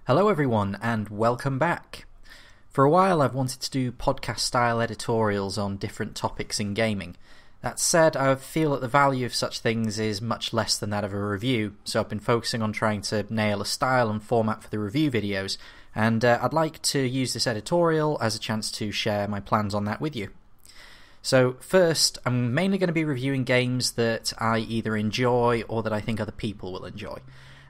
Hello everyone and welcome back. For a while I've wanted to do podcast style editorials on different topics in gaming. That said, I feel that the value of such things is much less than that of a review, so I've been focusing on trying to nail a style and format for the review videos, and I'd like to use this editorial as a chance to share my plans on that with you. So first, I'm mainly going to be reviewing games that I either enjoy or that I think other people will enjoy.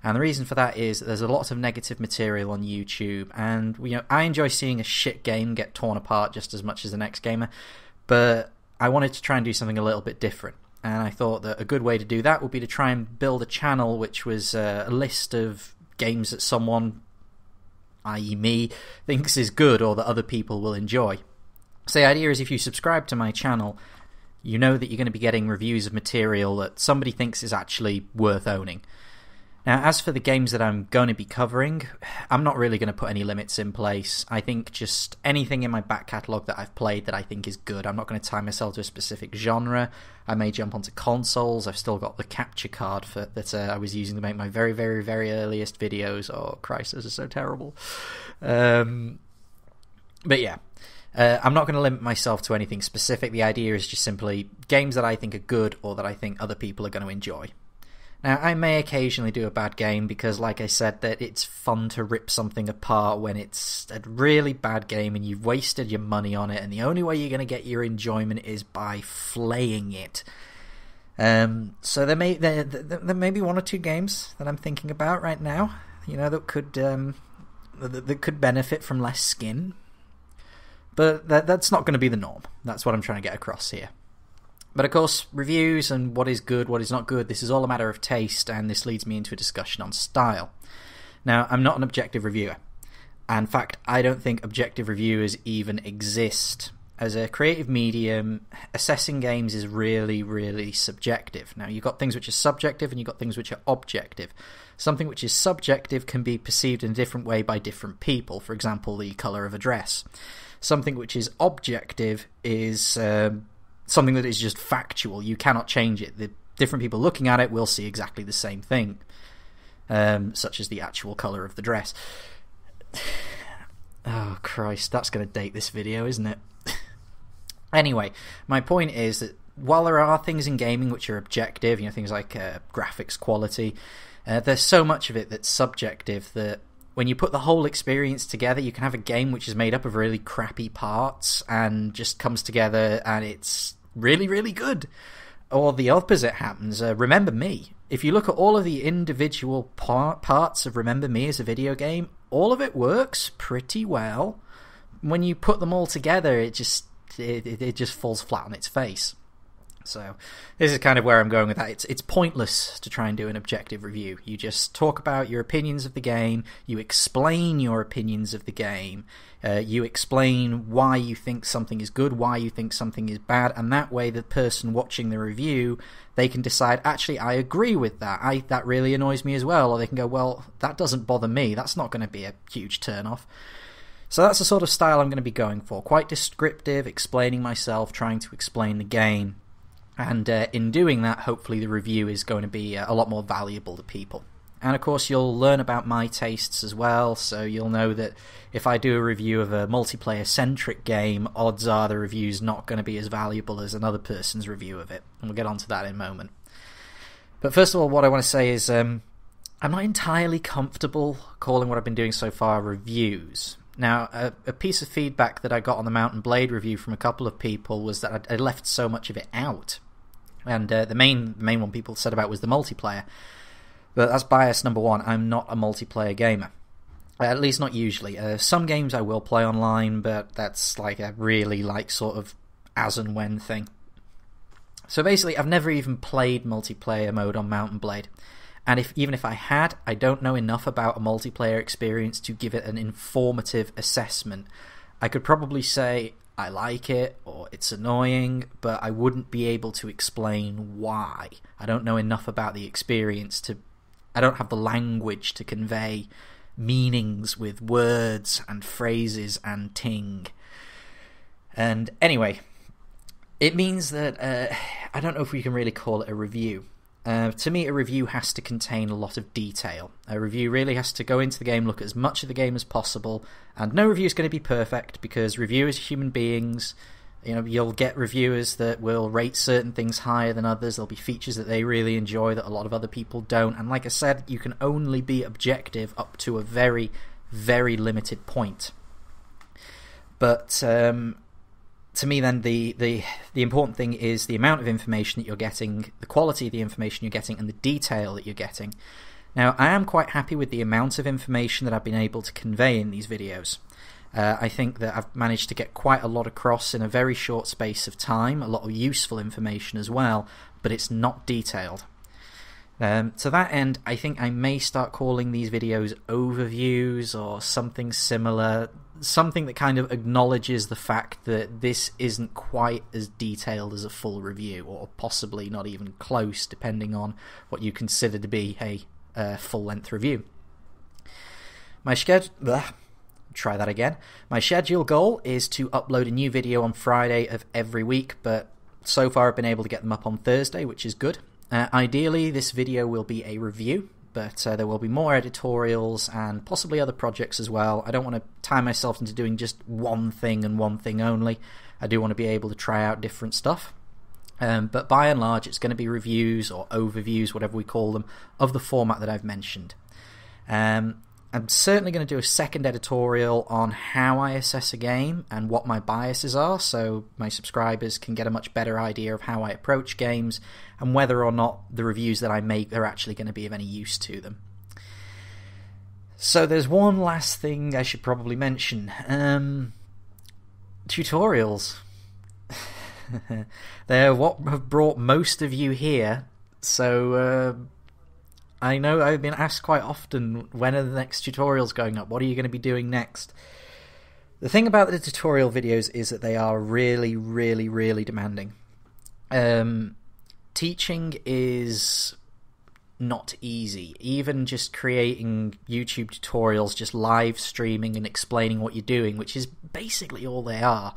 And the reason for that is that there's a lot of negative material on YouTube, and I enjoy seeing a shit game get torn apart just as much as the next gamer, but I wanted to try and do something a little bit different. And I thought that a good way to do that would be to try and build a channel which was a list of games that someone, i.e. me, thinks is good or that other people will enjoy. So the idea is if you subscribe to my channel, you know that you're going to be getting reviews of material that somebody thinks is actually worth owning. Now, as for the games that I'm going to be covering, I'm not really going to put any limits in place. I think just anything in my back catalogue that I've played that I think is good. I'm not going to tie myself to a specific genre. I may jump onto consoles. I've still got the capture card that I was using to make my very, very, very earliest videos. Oh, Christ, this is so terrible. But yeah, I'm not going to limit myself to anything specific. The idea is just simply games that I think are good or that I think other people are going to enjoy. Now, I may occasionally do a bad game because, like I said, that it's fun to rip something apart when it's a really bad game and you've wasted your money on it, and the only way you're going to get your enjoyment is by flaying it. So there may be one or two games that I'm thinking about right now, that could benefit from less skin, but that's not going to be the norm. That's what I'm trying to get across here. But of course, reviews and what is good, what is not good, this is all a matter of taste, and this leads me into a discussion on style. Now, I'm not an objective reviewer. In fact, I don't think objective reviewers even exist. As a creative medium, assessing games is really, really subjective. Now, you've got things which are subjective and you've got things which are objective. Something which is subjective can be perceived in a different way by different people. For example, the colour of a dress. Something which is objective is something that is just factual. You cannot change it. The different people looking at it will see exactly the same thing, such as the actual colour of the dress. Oh, Christ, that's going to date this video, isn't it? Anyway, my point is that while there are things in gaming which are objective, things like graphics quality, there's so much of it that's subjective that when you put the whole experience together, you can have a game which is made up of really crappy parts and just comes together and it's really, really good. Or the opposite happens. Remember Me. If you look at all of the individual parts of Remember Me as a video game, all of it works pretty well. When you put them all together, it just falls flat on its face. So this is kind of where I'm going with that. It's pointless to try and do an objective review. You just talk about your opinions of the game, you explain your opinions of the game, you explain why you think something is good, why you think something is bad, and that way the person watching the review, they can decide, actually, I agree with that, that really annoys me as well, or they can go, well, that doesn't bother me, that's not going to be a huge turn-off. So that's the sort of style I'm going to be going for, quite descriptive, explaining myself, trying to explain the game. And in doing that, hopefully the review is going to be a lot more valuable to people. And of course, you'll learn about my tastes as well, so you'll know that if I do a review of a multiplayer-centric game, odds are the review's not going to be as valuable as another person's review of it. And we'll get onto that in a moment. But first of all, what I want to say is I'm not entirely comfortable calling what I've been doing so far reviews. Now, a piece of feedback that I got on the Mount & Blade review from a couple of people was that I left so much of it out. And the main one people said about was the multiplayer. But that's bias number one. I'm not a multiplayer gamer. At least not usually. Some games I will play online, but that's like a really sort of as and when thing. So basically, I've never even played multiplayer mode on Mount & Blade. And even if I had, I don't know enough about a multiplayer experience to give it an informative assessment. I could probably say I like it or it's annoying, but I wouldn't be able to explain why. I don't know enough about the experience I don't have the language to convey meanings with words and phrases and ting. And anyway, it means that I don't know if we can really call it a review. To me, a review has to contain a lot of detail. A review really has to go into the game, look at as much of the game as possible, and no review is going to be perfect because reviewers are human beings. You'll get reviewers that will rate certain things higher than others. There'll be features that they really enjoy that a lot of other people don't. And like I said, you can only be objective up to a very, very limited point. But to me then, the important thing is the amount of information that you're getting, the quality of the information you're getting, and the detail that you're getting. Now, I am quite happy with the amount of information that I've been able to convey in these videos. I think that I've managed to get quite a lot across in a very short space of time, a lot of useful information as well, but it's not detailed. To that end, I think I may start calling these videos overviews or something similar, something that kind of acknowledges the fact that this isn't quite as detailed as a full review, or possibly not even close, depending on what you consider to be a full-length review. My schedule goal is to upload a new video on Friday of every week, but so far I've been able to get them up on Thursday, which is good. Ideally, this video will be a review, but there will be more editorials and possibly other projects as well. I don't want to tie myself into doing just one thing and one thing only. I do want to be able to try out different stuff. But by and large, it's going to be reviews or overviews, whatever we call them, of the format that I've mentioned. I'm certainly going to do a second editorial on how I assess a game and what my biases are, so my subscribers can get a much better idea of how I approach games and whether or not the reviews that I make are actually going to be of any use to them. So there's one last thing I should probably mention. Tutorials. They're what have brought most of you here, so I know I've been asked quite often, when are the next tutorials going up? What are you going to be doing next? The thing about the tutorial videos is that they are really, really, really demanding. Teaching is not easy. Even just creating YouTube tutorials, just live streaming and explaining what you're doing, which is basically all they are,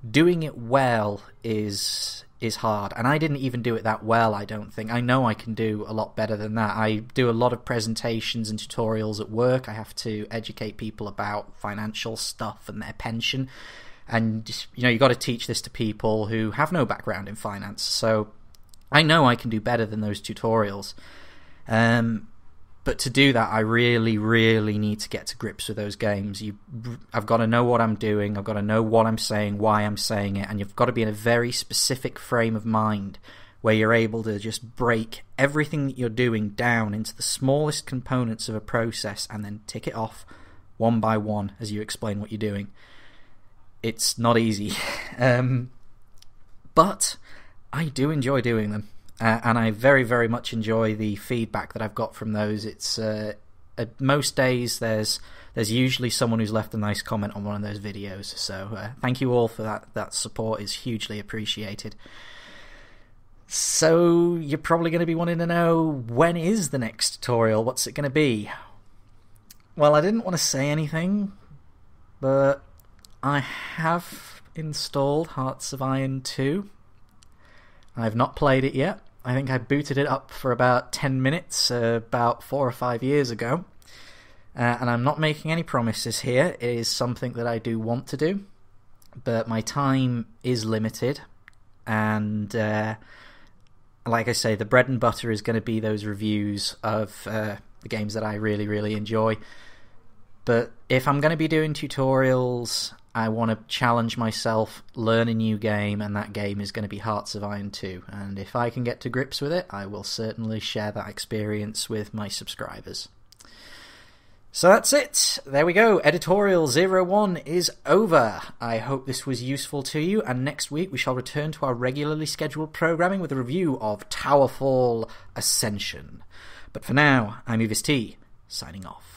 doing it well is hard, and I didn't even do it that well, I don't think. I know I can do a lot better than that. I do a lot of presentations and tutorials at work. I have to educate people about financial stuff and their pension, and you've got to teach this to people who have no background in finance, so I know I can do better than those tutorials. But to do that, I really, really need to get to grips with those games. I've got to know what I'm doing, I've got to know what I'm saying, why I'm saying it, and you've got to be in a very specific frame of mind where you're able to just break everything that you're doing down into the smallest components of a process and then tick it off one by one as you explain what you're doing. It's not easy. But I do enjoy doing them. And I very, very much enjoy the feedback that I've got from those. It's most days there's usually someone who's left a nice comment on one of those videos. So thank you all for that. That support is hugely appreciated. So you're probably going to be wanting to know, when is the next tutorial? What's it going to be? Well, I didn't want to say anything, but I have installed Hearts of Iron 2. I've not played it yet. I think I booted it up for about 10 minutes about 4 or 5 years ago. And I'm not making any promises here. It is something that I do want to do. But my time is limited. And like I say, the bread and butter is going to be those reviews of the games that I really, really enjoy. But if I'm going to be doing tutorials, I want to challenge myself, learn a new game, and that game is going to be Hearts of Iron 2. And if I can get to grips with it, I will certainly share that experience with my subscribers. So that's it. There we go. Editorial 01 is over. I hope this was useful to you, and next week we shall return to our regularly scheduled programming with a review of Towerfall Ascension. But for now, I'm Evis T, signing off.